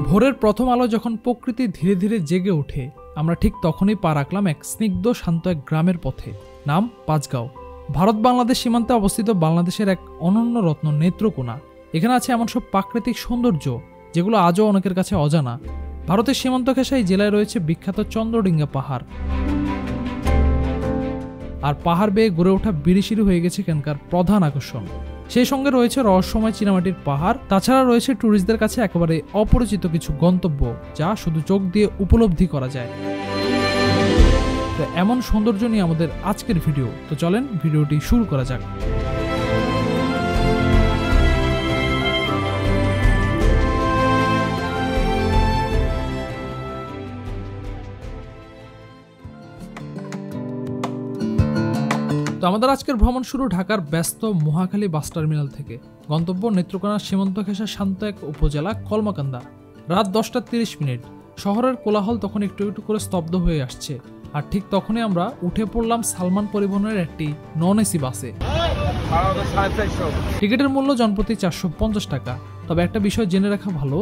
ভোরের প্রথম আলো যখন প্রকৃতি ধীরে ধীরে জেগে ওঠে, আমরা ঠিক তখনই পা রাখলাম এক স্নিগ্ধ শান্ত এক গ্রামের পথে, নাম পাঁচগাঁও। ভারত বাংলাদেশ সীমান্তে অবস্থিত বাংলাদেশের এক অনন্য রত্ন নেত্রকোনা। এখানে আছে এমন সব প্রাকৃতিক সৌন্দর্য যেগুলো আজও অনেকের কাছে অজানা। ভারতের সীমান্ত ঘেঁষা এই জেলায় রয়েছে বিখ্যাত চন্দ্রডিঙ্গা পাহাড়, আর পাহাড় বেয়ে গড়ে ওঠা বিরিশিরি হয়ে গেছে এখানকার প্রধান আকর্ষণ। সেই সঙ্গে রয়েছে রহস্যময় চীনামাটির পাহাড়। তাছাড়া রয়েছে ট্যুরিস্টদের কাছে একেবারে অপরিচিত কিছু গন্তব্য যা শুধু চোখ দিয়ে উপলব্ধি করা যায়। তো এমন সৌন্দর্য নিয়ে আমাদের আজকের ভিডিও। তো চলেন ভিডিওটি শুরু করা যাক। তো আমাদের আজকের ভ্রমণ শুরু ঢাকার ব্যস্ত মহাখালী বাস টার্মিনাল থেকে। গন্তব্য নেত্রকোনার সীমান্ত ঘেঁষা শান্ত এক উপজেলা কলমাকান্দা। রাত 10টা 30 মিনিট। শহরের কোলাহল তখন একটু একটু করে স্তব্ধ হয়ে আসছে, আর ঠিক তখনই আমরা উঠে পড়লাম সালমান পরিবহনের একটি নন এসি বাসে। টিকিটের মূল্য জনপ্রতি 450 টাকা। তবে একটা বিষয় জেনে রাখা ভালো,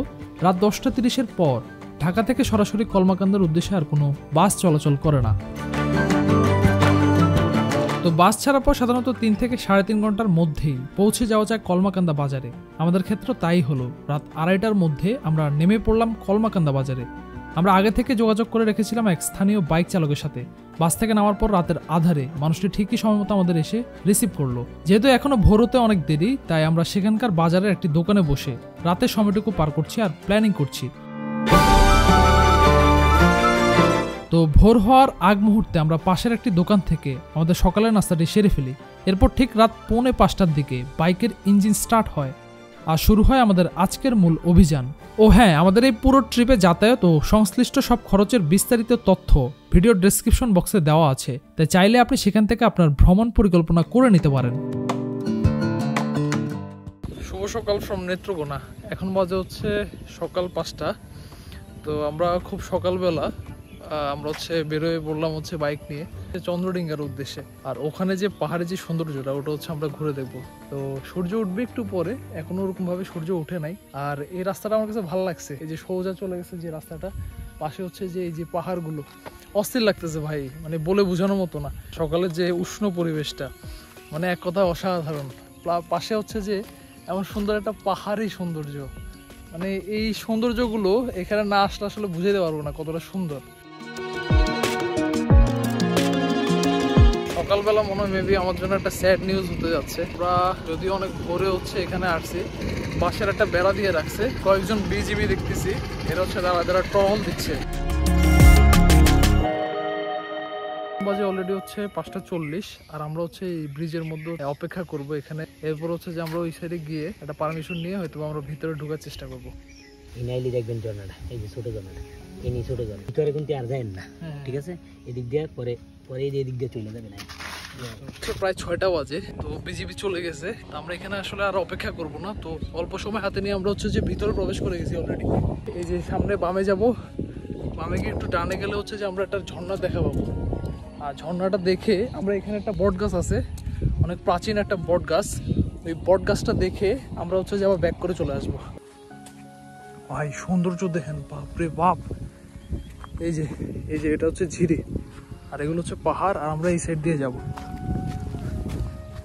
রাত 10টা 30-এর পর ঢাকা থেকে সরাসরি কলমাকান্দার উদ্দেশ্যে আর কোনো বাস চলাচল করে না। তো বাস ছাড়ার পর সাধারণত 3 থেকে 3.5 ঘন্টার মধ্যেই পৌঁছে যাওয়া যায় কলমাকান্দা বাজারে। আমাদের ক্ষেত্রে তাই হলো। রাত 2:30টার মধ্যে আমরা নেমে পড়লাম কলমাকান্দা বাজারে। আমরা আগে থেকে যোগাযোগ করে রেখেছিলাম এক স্থানীয় বাইক চালকের সাথে। বাস থেকে নামার পর রাতের আধারে মানুষটি ঠিকই সময়মতো আমাদের এসে রিসিভ করলো। যেহেতু এখনো ভোর হতে অনেক দেরি, তাই আমরা সেখানকার বাজারের একটি দোকানে বসে রাতের সময়টুকু পার করছি আর প্ল্যানিং করছি। তো ভোর হওয়ার আগ মুহূর্তে আমরা পাশের একটি দোকান থেকে আমাদের সকালের নাস্তাটি সেরে ফেলি। এরপর ঠিক রাত 4:45টার দিকে বাইকের ইঞ্জিন স্টার্ট হয় আর শুরু হয় আমাদের আজকের মূল অভিযান। ও হ্যাঁ, আমাদের এই পুরো ট্রিপে যাতায়াত ও সংশ্লিষ্ট সব খরচের বিস্তারিত তথ্য ভিডিওর ডেসক্রিপশন বক্সে দেওয়া আছে, তাই চাইলে আপনি সেখান থেকে আপনার ভ্রমণ পরিকল্পনা করে নিতে পারেন। শুভ সকাল ফ্রম নেত্রকোনা। এখন বাজে হচ্ছে সকাল 5টা। তো আমরা খুব সকালবেলা আমরা বেরোয় পড়লাম বাইক নিয়ে চন্দ্রডিঙ্গার উদ্দেশ্যে। আর ওখানে যে পাহাড়ে যে সৌন্দর্যটা ওটা আমরা ঘুরে দেখবো। তো সূর্য উঠবে একটু পরে, এখনো ওরকম ভাবে সূর্য উঠে নাই। আর এই রাস্তাটা আমার কাছে ভালো লাগছে, এই যে সোজা চলে গেছে যে রাস্তাটা, পাশে যে এই যে পাহাড়গুলো, অস্থির লাগতেছে ভাই, মানে বলে বোঝানোর মতো না। সকালের যে উষ্ণ পরিবেশটা, মানে এক কথা অসাধারণ। পাশে যে এমন সুন্দর একটা পাহাড়ি সৌন্দর্য, মানে এই সৌন্দর্যগুলো এখানে না আসলে আসলে বুঝাইতে পারবো না কতটা সুন্দর। সকালবেলা মনে হয় মেবি আমার জন্য একটা স্যাড নিউজ হতে যাচ্ছে। আমরা যদিও অনেক ভোরে এখানে আসছি, বাসের একটা বেড়া দিয়ে রাখছে, কয়েকজন বিজিবি দেখতেছি, এরা যারা টহল দিচ্ছে। বাজে অলরেডি 5:40, আর আমরা এই ব্রিজের মধ্যে অপেক্ষা করব এখানে। এরপর যে আমরা ওই সাইডে গিয়ে একটা পারমিশন নিয়ে হয়তো আমরা ভিতরে ঢোকার চেষ্টা করবো। ইনাইলি দেখবেন ঝর্ণাটা, এই যে ছোট ঝর্ণাটা, এই নিয়ে ছোট ঝর্ণা, ভিতরে কিন্তু আর যায় না, ঠিক আছে? এদিক দিয়ে পরে এদিক দিয়ে চলে যাবে না। প্রায় 6টা বাজে, তো বিজিবি চলে গেছে। আমরা এখানে আসলে আর অপেক্ষা করব না। তো অল্প সময় হাতে নিয়ে আমরা যে ভিতরে প্রবেশ করে গেছি অলরেডি। এই যে সামনে বামে যাব, বামে গিয়ে একটু ডানে গেলে যে আমরা একটা ঝর্ণা দেখা পাবো। আর ঝর্ণাটা দেখে আমরা এখানে একটা বট গাছ আছে, অনেক প্রাচীন একটা বট গাছ, ওই বট গাছটা দেখে আমরা যে আবার ব্যাক করে চলে আসবো। ভাই সৌন্দর্য দেখেন, বাপরে বাপ। এই যে এটা ঝিরি, আর এগুলো পাহাড়, আর আমরা এই সাইড দিয়ে যাব।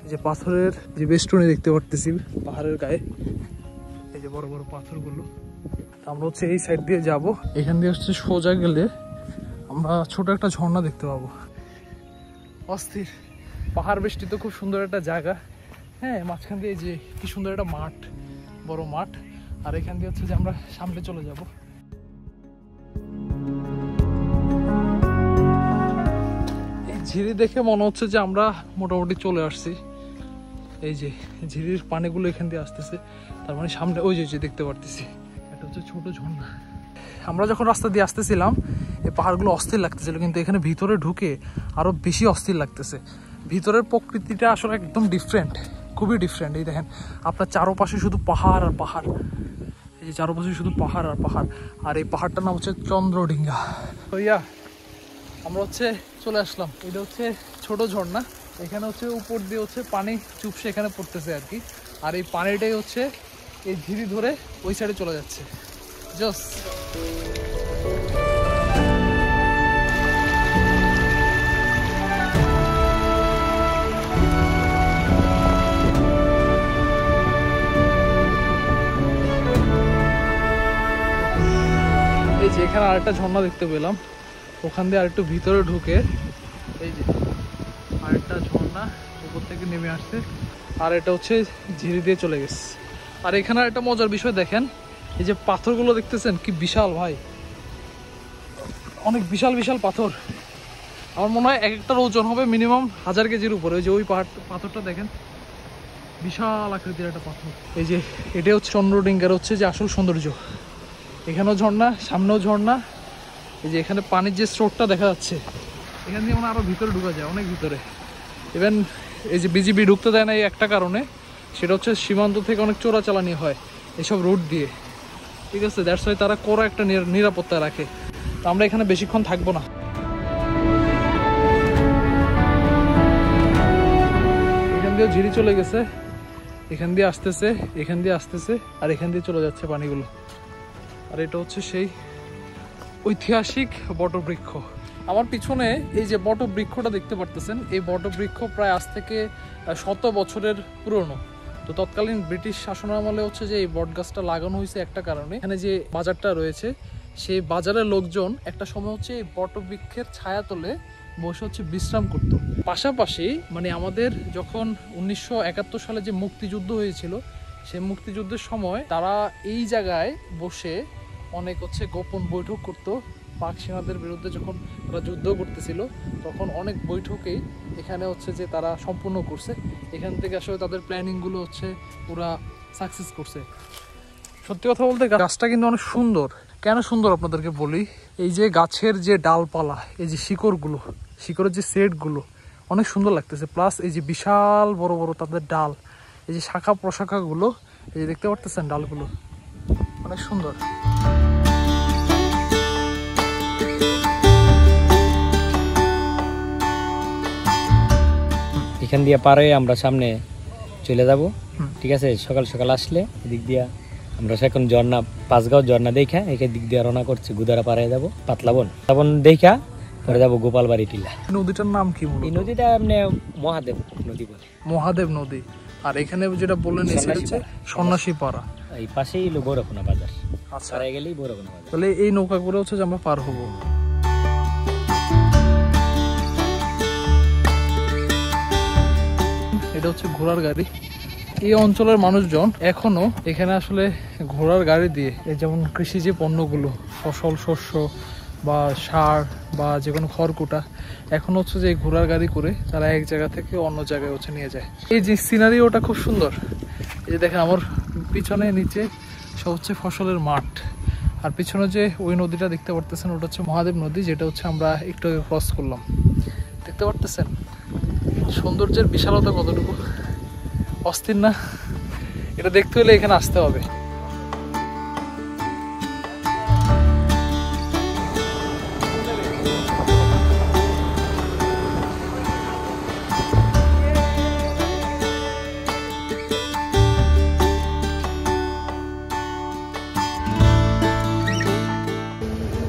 এই যে পাথরের যে বেষ্টনী দেখতে পারতেছি পাহাড়ের গায়ে, এই যে বড় বড় পাথরগুলো। আমরা এই সাইড দিয়ে যাব। এখান দিয়ে সোজা গেলে আমরা ছোট একটা ঝর্ণা দেখতে পাবো। অস্থির পাহাড় বেষ্টিত খুব সুন্দর একটা জায়গা। হ্যাঁ, মাঝখান দিয়ে যে কি সুন্দর একটা মাঠ, বড় মাঠ। আর এখান দিয়ে যে আমরা সামনে চলে যাব। এই ঝিরি দেখে মনে হচ্ছে যে আমরা মোটামুটি চলে আসছি। এই যে ঝিরির পানিগুলো এখান দিয়ে আসতেছে, তার মানে সামনে ওই যে দেখতে পারতেছি এটা ছোট ঝর্ণা। আমরা যখন রাস্তা দিয়ে আসতেছিলাম এই পাহাড়গুলো অস্থির লাগতেছিল, কিন্তু এখানে ভিতরে ঢুকে আরো বেশি অস্থির লাগতেছে। ভিতরের প্রকৃতিটা আসলে একদম ডিফারেন্ট, খুবই ডিফারেন্ট। এই দেখেন আপনার চারপাশে শুধু পাহাড় আর পাহাড়, এই যে চারপাশে শুধু পাহাড় আর পাহাড়। আর এই পাহাড়টার নাম চন্দ্রডিঙ্গা। তো আমরা চলে আসলাম। এটা ছোট ঝর্ণা, এখানে উপর দিয়ে পানি চুপসে এখানে পড়তেছে আর কি। আর এই পানিটাই এই ঝিরি ধরে ওই সাইডে চলে যাচ্ছে। জস এই যে এখানে আরেকটা ঝর্ণা দেখতে পেলাম, ওখান দিয়ে আরেকটু ভিতরে ঢুকে এই যে আরেকটা ঝর্ণা উপর থেকে নেমে আসছে, আর এটা হচ্ছে ঝিরি দিয়ে চলে গেছে। আর এখানে একটা মজার বিষয় দেখেন, এই যে পাথরগুলো দেখতেছেন কি বিশাল ভাই, অনেক বিশাল বিশাল পাথর। আমার মনে হয় এক একটার ওজন হবে মিনিমাম 1000 কেজির উপরে। ওই যে ওই পাথরটা দেখেন, বিশাল আকৃতির একটা পাথর। এই যে এটা হচ্ছে চন্দ্রডিঙ্গার হচ্ছে যে আসল সৌন্দর্য। এখানেও ঝর্ণা, সামনেও ঝর্ণা। এই যে এখানে পানির যে স্রোতটা দেখা যাচ্ছে, এখান দিয়ে মানে আরো ভিতরে ঢুকা যায়, অনেক ভিতরে। ইভেন এই যে বিজিবি ঢুকতে দেয় না এই একটা কারণে, সেটা হচ্ছে সীমান্ত থেকে অনেক চোরাচালানি হয় এইসব রুট দিয়ে, ঠিক আছে। দ্যাটস ওয়াই তারা কড়া একটা নিরাপত্তা রাখে। তো আমরা এখানে বেশিক্ষণ থাকবো না। এখান দিয়েও ঝিরি চলে গেছে, এখান দিয়ে আসতেছে, এখান দিয়ে আসতেছে, আর এখান দিয়ে চলে যাচ্ছে পানিগুলো। আর এটা হচ্ছে সেই ঐতিহাসিক বটবৃক্ষ। আমার পিছনে এই যে বটবৃক্ষটা দেখতে পারতেছেন, এই বটবৃক্ষ প্রায় আজ থেকে 100 বছরের পুরনো। তো তৎকালীন ব্রিটিশ শাসনামলে হচ্ছে যে এই বট গাছটা লাগানো হয়েছে একটা কারণে, এখানে যে বাজারটা রয়েছে সেই বাজারের লোকজন একটা সময় হচ্ছে এই বটবৃক্ষের ছায়াতলে বসে হচ্ছে বিশ্রাম করতো। পাশাপাশি মানে আমাদের যখন 1971 সালে যে মুক্তিযুদ্ধ হয়েছিল, সেই মুক্তিযুদ্ধের সময় তারা এই জায়গায় বসে অনেক হচ্ছে গোপন বৈঠক করতো। পাক সেনাদের বিরুদ্ধে যখন তারা যুদ্ধ করতেছিল, তখন অনেক বৈঠকেই এখানে হচ্ছে যে তারা সম্পূর্ণ করছে। এখান থেকে আসলে তাদের প্ল্যানিংগুলো হচ্ছে পুরা সাকসেস করছে। সত্যি কথা বলতে গাছটা কিন্তু অনেক সুন্দর। কেন সুন্দর আপনাদেরকে বলি, এই যে গাছের যে ডালপালা, এই যে শিকড়গুলো, শিকড়ের যে সেটগুলো অনেক সুন্দর লাগতেছে। প্লাস এই যে বিশাল বড় বড় তাদের ডাল, এই যে শাখা প্রশাখাগুলো, এই যে দেখতে পারতেছেন ডালগুলো অনেক সুন্দর। এখান দিয়ে পারে আমরা সামনে চলে যাব, ঠিক আছে। সকাল সকাল আসলে এদিক দিয়া আমরা এখন ঝর্ণা, পাঁচগাঁও ঝর্ণা দেখা এখান দিক দিয়ে রওনা করছি, গুদারা পাড়ায় যাবো পাতলাবন, তখন দেখা পরে যাবো গোপালবাড়ি টিলা। নদীটার নাম কি? এই নদীটা এমনি মহাদেব নদী বলে, মহাদেব নদী। আর এখানে যেটা বললেন সন্ন্যাসী পাড়া, এই পাশেই হলো বৌরকোনা বাজার। আচ্ছা, গেলেই বৌরকোনা বাজার। তাহলে এই নৌকা করে হচ্ছে যে আমরা পার হবো। এটা হচ্ছে ঘোড়ার গাড়ি। এই অঞ্চলের মানুষজন এখনো এখানে আসলে ঘোড়ার গাড়ি দিয়ে এই যেমন কৃষি যে পণ্যগুলো, ফসল, শস্য বা সার বা যে কোনো খড়কুটা, এখন হচ্ছে যে ঘোড়ার গাড়ি করে তারা এক জায়গা থেকে অন্য জায়গায় হচ্ছে নিয়ে যায়। এই যে সিনারি ওটা খুব সুন্দর। এই যে দেখেন আমার পিছনে নিচে সব হচ্ছে ফসলের মাঠ, আর পিছনে যে ওই নদীটা দেখতে পারতেছেন ওটা হচ্ছে মহাদেব নদী, যেটা হচ্ছে আমরা একটু আগে ক্রস করলাম। দেখতে পারতেছেন সৌন্দর্যের বিশালতা কতটুকু, অস্থির না? এটা দেখতে হলে এখানে আসতে হবে।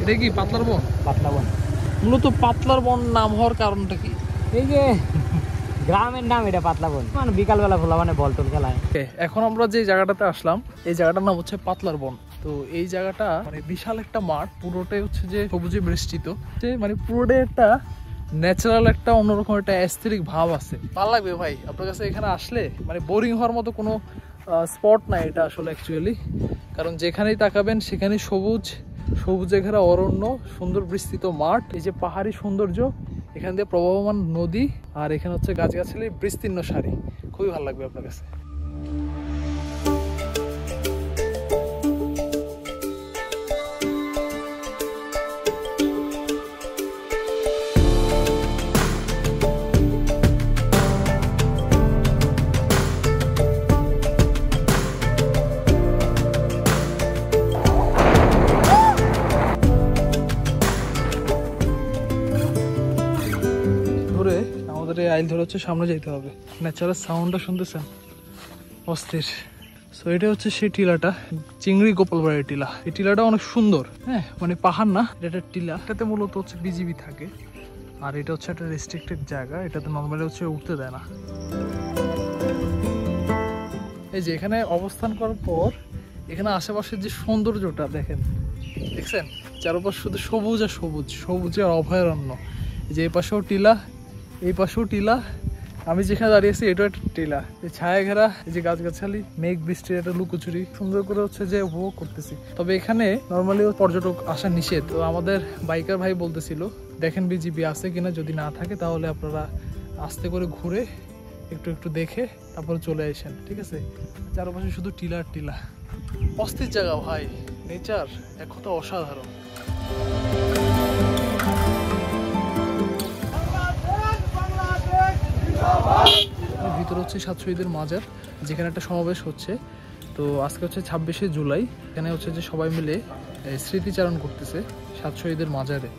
এটা কি পাতলার বন? পাতলা বন। মূলত পাতলার বন নাম হওয়ার কারণটা কি? এই যে গ্রামের নাম এটা পাতলা বন, মানে বিকালবেলা খোলা মানে বল টল খেলায়। এখন আমরা যে জায়গাটাতে আসলাম এই জায়গাটার নাম হচ্ছে পাতলার বন। তো এই জায়গাটা মানে বিশাল একটা মাঠ, পুরোটাই হচ্ছে যে সবুজে বেষ্টিত, মানে পুরোটাই একটা ন্যাচারাল একটা অন্যরকম একটা অ্যাস্থেটিক ভাব আছে। ভালো লাগবে ভাই আপনার কাছে এখানে আসলে, মানে বোরিং হওয়ার মতো কোনো স্পট নাই এটা আসলে অ্যাকচুয়ালি। কারণ যেখানেই তাকাবেন সেখানেই সবুজ, সবুজে ঘেরা অরণ্য, সুন্দর বিস্তৃত মাঠ, এই যে পাহাড়ি সৌন্দর্য, এখান দিয়ে প্রবাহমান নদী, আর এখানে হচ্ছে গাছগাছালি বিস্তীর্ণ সারি। খুবই ভালো লাগবে আপনার কাছে। আইল ধরে হচ্ছে সামনে যেতে হবে। ন্যাচারাল সাউন্ডটা শুনতেছেন, অস্থির। সো এটা হচ্ছে সেই টিলাটা, চিংড়ি গোপালবাড়ির টিলা। এই টিলাটা অনেক সুন্দর, হ্যাঁ মানে পাহাড় না, এটা একটা টিলা। এটাতে মূলত হচ্ছে বিজিবি থাকে, আর এটা হচ্ছে একটা রেস্ট্রিক্টেড জায়গা, এটাতে নর্মালি হচ্ছে উঠতে দেয় না। এই যে এখানে অবস্থান করার পর এখানে আশেপাশের যে সৌন্দর্যটা দেখেন, দেখছেন চারপাশ শুধু সবুজ আর সবুজ, সবুজের অভয়ারণ্য। যে এই পাশেও টিলা, এই পাশেও টিলা, আমি যেখানে দাঁড়িয়ে আছি এটাও একটা টিলা। এই ছায়া ঘেরা, এই যে গাছগাছালি, মেঘ বৃষ্টির একটা লুকোচুরি সুন্দর করে হচ্ছে যে উপভোগ করতেছি। তবে এখানে নর্মালি পর্যটক আসা নিষেধ। তো আমাদের বাইকার ভাই বলতেছিল দেখেন বিজিবি আছে কিনা, যদি না থাকে তাহলে আপনারা আস্তে করে ঘুরে একটু একটু দেখে তারপরে চলে আসেন, ঠিক আছে। চারপাশে শুধু টিলা আর টিলা, অস্থির জায়গা ভাই, নেচার এক কথা অসাধারণ। ভিতরে হচ্ছে সাত শহীদের মাজার, যেখানে একটা সমাবেশ হচ্ছে। তো আজকে হচ্ছে 26শে জুলাই, এখানে হচ্ছে যে সবাই মিলে স্মৃতিচারণ করতেছে সাত শহীদের মাজারে।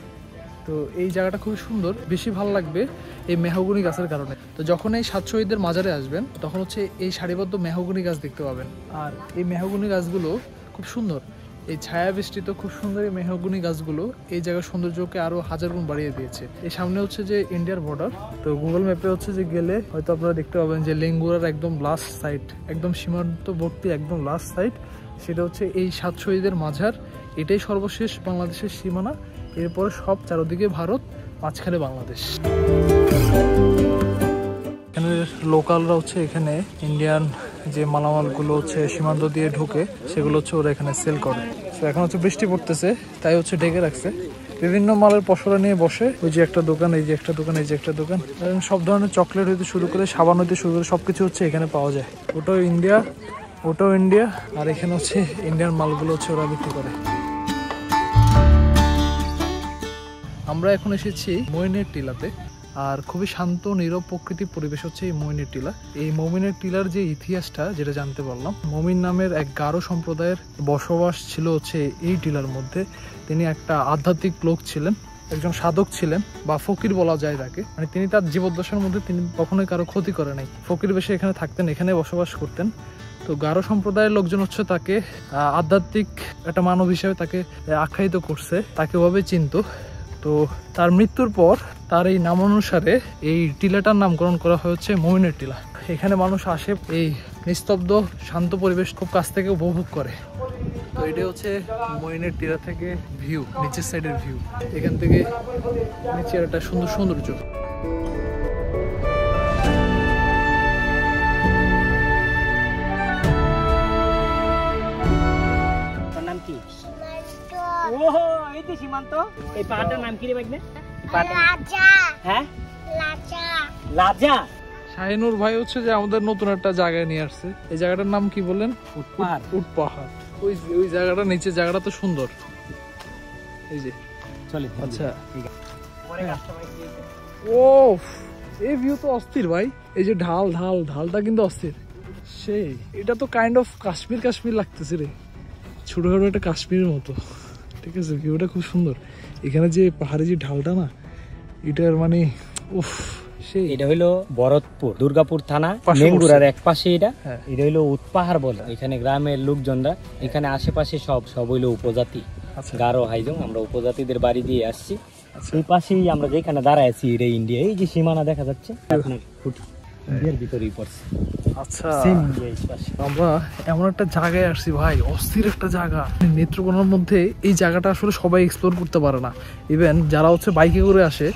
তো এই জায়গাটা খুবই সুন্দর, বেশি ভালো লাগবে এই মেহগনি গাছের কারণে। তো যখন এই সাত শহীদের মাজারে আসবেন তখন হচ্ছে এই সারিবদ্ধ মেহগনি গাছ দেখতে পাবেন। আর এই মেহগনি গাছগুলো খুব সুন্দর, এই ছায়া বেষ্টিত খুব সুন্দর এই মেহগনি গাছগুলো এই জায়গার সৌন্দর্যকে আরো হাজার গুণ বাড়িয়ে দিয়েছে। এই সামনে হচ্ছে যে ইন্ডিয়ার বর্ডার। তো গুগল ম্যাপে হচ্ছে যে গেলে হয়তো আপনারা দেখতে পাবেন যে লেঙ্গুরার একদম লাস্ট সাইড, একদম সীমান্তবর্তী একদম লাস্ট সাইড, সেটা হচ্ছে এই সাত শহীদের মাজার। এটাই সর্বশেষ বাংলাদেশের সীমানা, এরপরে সব চারদিকে ভারত, মাঝখানে বাংলাদেশ। এখানে লোকালরা হচ্ছে এখানে ইন্ডিয়ান যে মালামালগুলো হচ্ছে সীমান্ত দিয়ে ঢুকে সেগুলো হচ্ছে ওরা এখানে সেল করে। তো এখন হচ্ছে বৃষ্টি পড়তেছে তাই হচ্ছে ঢেকে রাখছে, বিভিন্ন মালের পসরা নিয়ে বসে। ওই যে একটা দোকান, এই যে একটা দোকান, এই যে একটা দোকান, সব ধরনের চকলেট হইতে শুরু করে সাবান হইতে শুরু করে সবকিছু হচ্ছে এখানে পাওয়া যায়। ওটাও ইন্ডিয়া, ওটাও ইন্ডিয়া, আর এখানে হচ্ছে ইন্ডিয়ান মালগুলো হচ্ছে ওরা বিক্রি করে। আমরা এখন এসেছি মইনের টিলাতে, আর খুবই শান্ত নীরব প্রকৃতির পরিবেশ হচ্ছে এই মইনের টিলা। এই মমিনের টিলার যে ইতিহাসটা যেটা জানতে পারলাম, মমিন নামের এক গারো সম্প্রদায়ের বসবাস ছিল হচ্ছে এই টিলার মধ্যে। তিনি একটা আধ্যাত্মিক লোক ছিলেন, একজন সাধক ছিলেন বা ফকির বলা যায় তাকে। মানে তিনি তার জীবদ্দশার মধ্যে তিনি কখনোই কারো ক্ষতি করে নাই, ফকির বেশি এখানে থাকতেন, এখানে বসবাস করতেন। তো গারো সম্প্রদায়ের লোকজন হচ্ছে তাকে আধ্যাত্মিক একটা মানব হিসেবে তাকে আখ্যায়িত করছে, তাকে ওভাবে চিনত। তো তার মৃত্যুর পর তার এই নাম অনুসারে এই টিলাটার নামকরণ করা হয়েছে মমিনের টিলা। এখানে মানুষ আসে এই নিস্তব্ধ শান্ত পরিবেশ খুব কাছ থেকে উপভোগ করে। তো এটা হচ্ছে মমিনের টিলা থেকে ভিউ, নিচের সাইডের ভিউ। এখান থেকে নিচের একটা সুন্দর সৌন্দর্য। নাম কি? এই যে সীমান্ত, এই পাহাড়টার নাম কি রে ভাই? লাজা। হ্যাঁ লাজা। শাহিনুর ভাই হচ্ছে যে আমাদের নতুন একটা জায়গায় নিয়ে আসছে। এই জায়গাটার নাম কি বললেন? উট পাহাড়। ওই জায়গাটা নিচে, জায়গাটা তো সুন্দর। এই যে চলে। আচ্ছা ঠিক আছে। ও এই ভিউ তো অস্থির ভাই, এই যে ঢালটা কিন্তু অস্থির সেই। এটা তো কাইন্ড অফ কাশ্মীর লাগতেছে রে, ছোটখাটো একটা কাশ্মীরের মতো। ঠিক আছে, ভিউটা খুব সুন্দর। এখানে যে পাহাড়ে যে ঢালটা না, এটার মানে উফ সেই। এটা হইলো ভরতপুর, দুর্গাপুর থানা, লেঙ্গুরার এক পাশে। এটা হইলো উৎপাহাড় বলে। এখানে গ্রামের লোকজনরা, এখানে আশেপাশে সব হইলো উপজাতি, গারো হাইজং। আমরা উপজাতিদের বাড়ি দিয়ে আসছি। এই পাশেই আমরা যেখানে দাঁড়ায় আছি এটা ইন্ডিয়া। এই যে সীমানা দেখা যাচ্ছে আপনার ইন্ডিয়ার ভিতরেই পড়ছে। আচ্ছা, আমরা এমন একটা জায়গায় আসছি ভাই, অস্থির একটা জায়গা। নেত্রকোনার মধ্যে এই জায়গাটা আসলে সবাই এক্সপ্লোর করতে পারে না। ইভেন যারা হচ্ছে বাইকে করে আসে,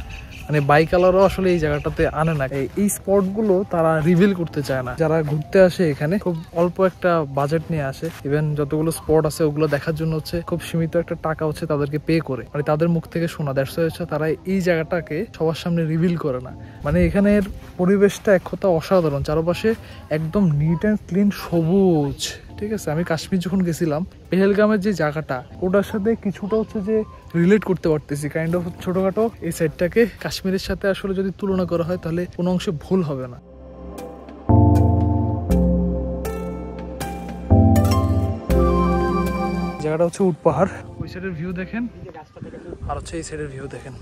মানে বাইকালারও আসলে এই জায়গাটাতে আনে না। এই স্পট গুলো তারা রিভিল করতে চায় না। যারা ঘুরতে আসে এখানে খুব অল্প একটা বাজেট নিয়ে আসে। ইভেন যতগুলো স্পট আছে ওগুলো দেখার জন্য হচ্ছে খুব সীমিত একটা টাকা হচ্ছে তাদেরকে পে করে, মানে তাদের মুখ থেকে শোনা। দ্যাটস ওয়াই হচ্ছে তারা এই জায়গাটাকে সবার সামনে রিভিল করে না। মানে এখানের পরিবেশটা এক কথা অসাধারণ, চারপাশে একদম নিট অ্যান্ড ক্লিন, সবুজ। ঠিক আছে, আমি কাশ্মীর যখন গেছিলাম, পেহেলগামের যে জায়গাটা, ওটার সাথে কিছুটা হচ্ছে যে রিলেট করতে পারতেছি, কাইন্ড অফ ছোটখাটো। এই সাইডটাকে কাশ্মীরের সাথে আসলে যদি তুলনা করা হয় তাহলে কোনো অংশে ভুল হবে না। জায়গাটা হচ্ছে উট পাহাড়। ওই সাইডের ভিউ দেখেন, আর হচ্ছে এই সাইডের ভিউ দেখেন,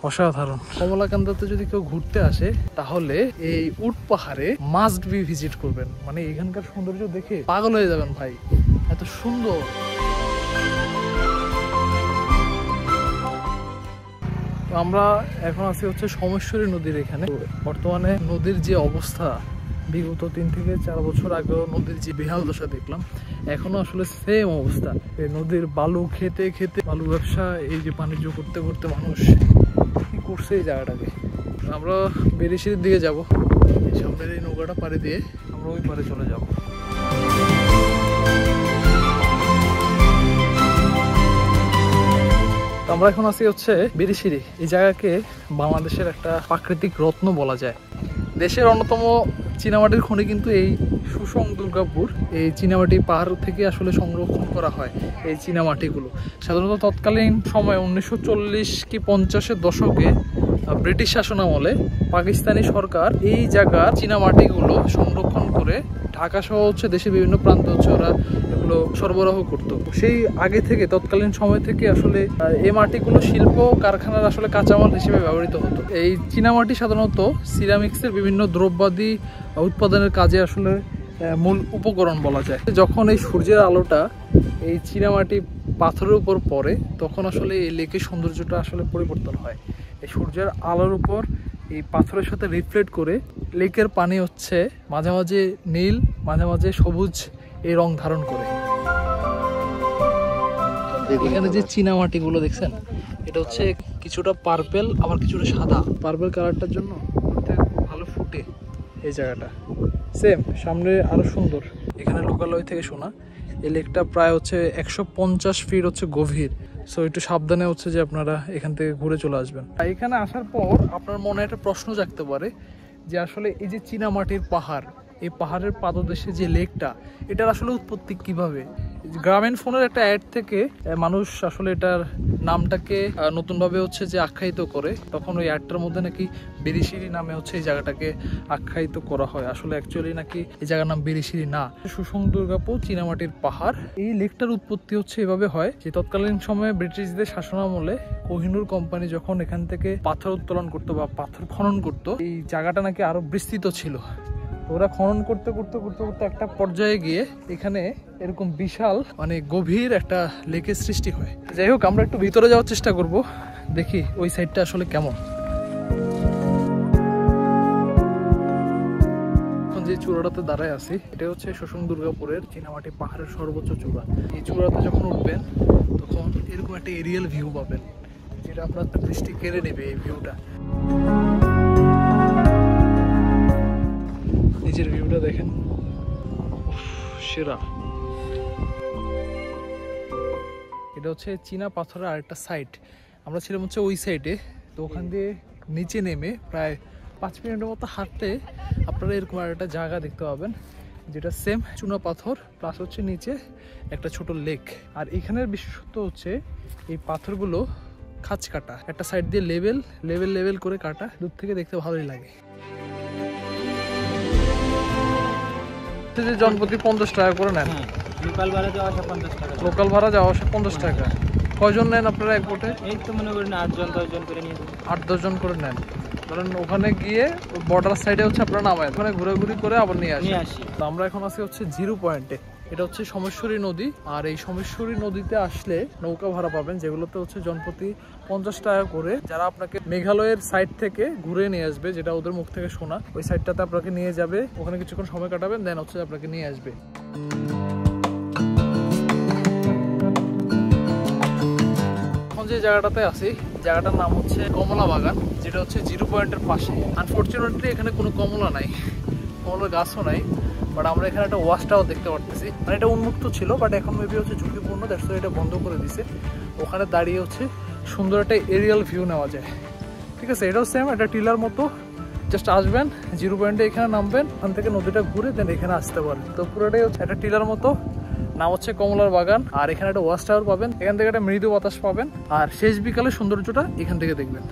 অসাধারণ। কমলাকান্দাতে যদি কেউ ঘুরতে আসে তাহলে এই উট পাহাড়ে মাস্ট বি ভিজিট করবেন। মানে এখানকার সৌন্দর্য দেখে পাগল হয়ে যাবেন ভাই, এত সুন্দর। আমরা এখন আছি হচ্ছে সোমেশ্বরী নদীর এখানে। বর্তমানে নদীর যে অবস্থা, বিগত 3 থেকে 4 বছর আগেও নদীর যে বেহাল দশা দেখলাম, এখনো আসলে সেম অবস্থা। এই নদীর বালু খেতে খেতে, বালু ব্যবসা, এই যে বাণিজ্য করতে করতে মানুষ কি করছে এই জায়গাটাকে। আমরা বেরিশির দিকে যাব, সামনের এই নৌকাটা পাড়ি দিয়ে আমরা ওই পারে চলে যাব। আমরা এখন আছি হচ্ছে বেরিশিরি। এই জায়গাকে বাংলাদেশের একটা প্রাকৃতিক রত্ন বলা যায়। দেশের অন্যতম চীনামাটির খনি কিন্তু এই সুসং দুর্গাপুর। এই চীনামাটি পাহাড় থেকে আসলে সংরক্ষণ করা হয় এই চীনামাটিগুলো। সাধারণত তৎকালীন সময় 1940 কি 50-এর দশকে ব্রিটিশ শাসনামলে পাকিস্তানি সরকার এই জায়গার চীনামাটিগুলো সংরক্ষণ করে ঢাকা সহ হচ্ছে দেশের বিভিন্ন প্রান্তে হচ্ছে ওরা এগুলো সরবরাহ করতো। সেই আগে থেকে, তৎকালীন সময় থেকে আসলে এই মাটিগুলো শিল্প কারখানার আসলে কাঁচামাল হিসেবে ব্যবহৃত হতো। এই চীনামাটি সাধারণত সিরামিক্সের বিভিন্ন দ্রব্যাদি উৎপাদনের কাজে আসলে মূল উপকরণ বলা যায়। যখন এই সূর্যের আলোটা এই চীনামাটি পাথরের উপর পড়ে, তখন আসলে এই লেকের সৌন্দর্যটা আসলে পরিবর্তন হয়। এই সূর্যের আলোর উপর এই পাথরের সাথে রিফ্লেক্ট করে লেকের পানি হচ্ছে মাঝে মাঝে নীল, মাঝে মাঝে সবুজ এই রং ধারণ করে। এখানে যে চীনামাটিগুলো দেখছেন, এটা হচ্ছে কিছুটা পার্পেল আবার কিছুটা সাদা। পার্পেল কালারটার জন্য খুব ভালো ফুটে এই জায়গাটা। সেম সামনে আরো সুন্দর। এখানে লোকালয় থেকে শোনা এই লেকটা প্রায় হচ্ছে 150 ফিট হচ্ছে গভীর। সো একটু সাবধানে হচ্ছে যে আপনারা এখান থেকে ঘুরে চলে আসবেন। এখানে আসার পর আপনার মনে একটা প্রশ্ন জাগতে পারে যে আসলে এই যে চীনামাটির পাহাড়, এই পাহাড়ের পাদদেশে যে লেকটা, এটার আসলে উৎপত্তি কিভাবে? গ্রামীণ ফোনের একটা অ্যাড থেকে মানুষ আসলে এটার নামটাকে নতুনভাবে হচ্ছে যে আখ্যায়িত করে। তখন ওই অ্যাডটার মধ্যে নাকি বেরিশিরি নামে হচ্ছে এই জায়গাটাকে আখ্যায়িত করা হয়। আসলে অ্যাকচুয়ালি নাকি এই জায়গার নাম বেরিশিরি না, সুসং দুর্গাপুর চীনামাটির পাহাড়। এই লেকটার উৎপত্তি হচ্ছে এভাবে হয় যে তৎকালীন সময়ে ব্রিটিশদের শাসনামলে কোহিনুর কোম্পানি যখন এখান থেকে পাথর উত্তোলন করতো বা পাথর খনন করতো, এই জায়গাটা নাকি আরো বিস্তৃত ছিল। ওরা খনন করতে করতে করতে করতে একটা পর্যায়ে গিয়ে এখানে এরকম বিশাল মানে গভীর একটা লেকের সৃষ্টি হয়। যাই হোক, আমরা একটু ভিতরে যাওয়ার চেষ্টা করব, দেখি ওই সাইডটা আসলে কেমন। এখন যে চূড়াটাতে দাঁড়ায় আছি, এটা হচ্ছে সুসং দুর্গাপুরের চীনামাটি পাহাড়ের সর্বোচ্চ চূড়া। এই চূড়াতে যখন উঠবেন তখন এরকম একটা এরিয়াল ভিউ পাবেন, যেটা আপনার দৃষ্টি কেড়ে নেবে। এই ভিউটা, নিচের ভিউটা দেখেন, সেরা। এটা হচ্ছে চীনা পাথরের আরেকটা সাইড। আমরা ছিলাম হচ্ছে ওই সাইডে। তো ওখান দিয়ে নিচে নেমে প্রায় 5 মিনিটের মতো হাঁটতে আপনারা এরকম একটা জায়গা দেখতে পাবেন, যেটা সেম চুনা পাথর প্লাস হচ্ছে নিচে একটা ছোট লেক। আর এখানের বিশেষত্ব হচ্ছে এই পাথরগুলো খাঁচ কাটা, একটা সাইড দিয়ে লেভেল লেভেল লেভেল করে কাটা। দূর থেকে দেখতে ভালোই লাগে। জনপ্রতি 50 টাকা করে নেন। লোকাল ভাড়া যাওয়া আসা 50 টাকা। লোকাল ভাড়া যাওয়া আসা 50 টাকা। কয়জন নেন আপনারা এক বোটে? এই তো মনে করেন 8 জন 10 জন করে নিয়ে যাবেন। 8-10 জন করে নেন। ধরেন ওখানে গিয়ে বর্ডার সাইডে হচ্ছে আপনারা নামায়, ওখানে ঘোরাঘুরি করে আবার নিয়ে আসি। তো আমরা এখন আছি হচ্ছে জিরো পয়েন্টে। এটা হচ্ছে সোমেশ্বরী নদী। আর এই সোমেশ্বরী নদীতে আসলে নৌকা ভাড়া পাবেন, যেগুলোতে হচ্ছে জনপ্রতি 50 টাকা করে। যারা আপনাকে মেঘালয়ের সাইড থেকে ঘুরে নিয়ে আসবে, যেটা ওদের মুখ থেকে শোনা, ওই সাইডটাতে আপনাকে নিয়ে যাবে, ওখানে কিছুক্ষণ সময় কাটাবেন, দেন হচ্ছে আপনাকে নিয়ে আসবে। যে জায়গাটাতে আছি, জায়গাটার নাম হচ্ছে কমলা বাগান, যেটা হচ্ছে জিরো পয়েন্টের পাশে। আনফরচুনেটলি এখানে কোনো কমলা নাই, কমলার গাছও নাই। বাট আমরা এখানে একটা ওয়াচ টাওয়ার দেখতে পারতেছি। মানে এটা উন্মুক্ত ছিল, বাট এখন মেবি হচ্ছে ঝুঁকিপূর্ণ, দ্যাটস ওয়াই এটা বন্ধ করে দিছে। ওখানে দাঁড়িয়ে হচ্ছে সুন্দর একটা এরিয়াল ভিউ নেওয়া যায়। ঠিক আছে, এটাও সেম একটা টিলার মতো। জাস্ট আসবেন জিরো পয়েন্টে, এখানে নামবেন, ওখান থেকে নদীটা ঘুরে দেন এখানে আসতে পারেন। তো পুরোটাই হচ্ছে একটা টিলার মতো, নাম হচ্ছে কমলার বাগান। আর এখানে একটা ওয়াচ টাওয়ার পাবেন, এখান থেকে একটা মৃদু বাতাস পাবেন, আর শেষ বিকালে সৌন্দর্যটা এখান থেকে দেখবেন।